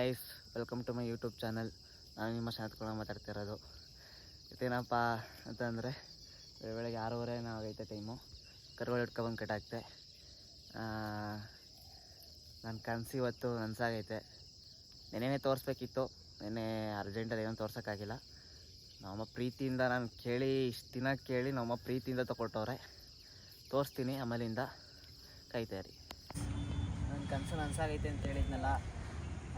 Guys, welcome to my YouTube channel. ನಾನು ನಿಮ್ಮ ಶಾಂತಕುಮಾರ್ ಮಾತಾಡ್ತಿರೋದು. ಇದೇನಪ್ಪ ಅಂತಂದರೆ ಬೆಳಗ್ಗೆ 6:30 ಆಗೈತೆ ಟೈಮು. ಕರುಗಳು ಇಟ್ಕೊಬಂದು ಕಟ್ಟಾಕ್ತೆ. ನನ್ನ ಕನಸು ಇವತ್ತು ನನಸಾಗೈತೆ. ನೆನ್ನೆನೇ ತೋರಿಸ್ಬೇಕಿತ್ತು, ನೆನ್ನೆ ಅರ್ಜೆಂಟಲ್ಲಿ ಏನೂ ತೋರ್ಸೋಕ್ಕಾಗಿಲ್ಲ. ನಮ್ಮಮ್ಮ ಪ್ರೀತಿಯಿಂದ ನಾನು ಇಷ್ಟು ದಿನ ಕೇಳಿ ನಮ್ಮಮ್ಮ ಪ್ರೀತಿಯಿಂದ ತಗೊಟ್ಟವ್ರೆ. ತೋರಿಸ್ತೀನಿ, ಆಮೇಲಿಂದ ಕಾಯ್ತಾಯಿರಿ. ನನ್ನ ಕನಸು ನನಸಾಗೈತೆ ಅಂತ ಹೇಳಿದ್ನಲ್ಲ,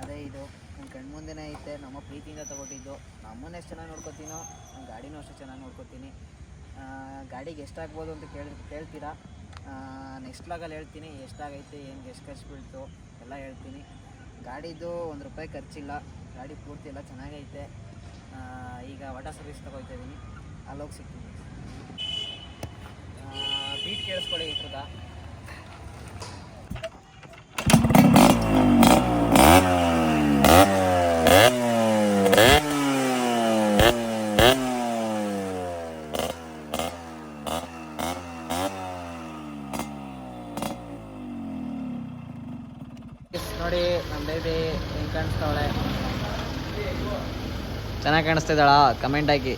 ಅದೇ ಇದು. ನನ್ನ ಕಣ್ಮುಂದೆನೇ ಐತೆ. ನಮ್ಮ ಪ್ರೀತಿಯಿಂದ ತೊಗೊಟ್ಟಿದ್ದು. ನಮ್ಮನ್ನ ಎಷ್ಟು ಚೆನ್ನಾಗಿ ನೋಡ್ಕೊತೀನೋ ನನ್ನ ಗಾಡಿನೂ ಅಷ್ಟು ಚೆನ್ನಾಗಿ ನೋಡ್ಕೊತೀನಿ. ಗಾಡಿಗೆ ಎಷ್ಟಾಗ್ಬೋದು ಅಂತ ಕೇಳ್ತೀರಾ. ನೆಕ್ಸ್ಟ್ ವ್ಲಾಗಲ್ಲಿ ಹೇಳ್ತೀನಿ ಎಷ್ಟಾಗೈತೆ, ಏನು ಎಷ್ಟು ಖರ್ಚು ಬೀಳ್ತು ಎಲ್ಲ ಹೇಳ್ತೀನಿ. ಗಾಡಿದು ₹1 ಖರ್ಚಿಲ್ಲ. ಗಾಡಿ ಪೂರ್ತಿ ಎಲ್ಲ ಚೆನ್ನಾಗೈತೆ. ಈಗ ವಾಟರ್ ಸರ್ವಿಸ್ ತೊಗೊಳ್ತಾ ಇದ್ದೀನಿ, ಅಲ್ಲೋಗಿ ಸಿಗ್ತೀನಿ. ಬೀಟ್ ಕೇಳಿಸ್ಕೊಳ್ಳಿ ಇರ್ತದ. ನೋಡಿ ನಮ್ಮ ಬೇಬಿ ಹೆಂಗೆ ಕಾಣಿಸ್ತಾವಳೆ. ಚೆನ್ನಾಗಿ ಕಾಣಿಸ್ತಿದ್ದಾಳ? ಕಮೆಂಟ್ ಹಾಕಿ.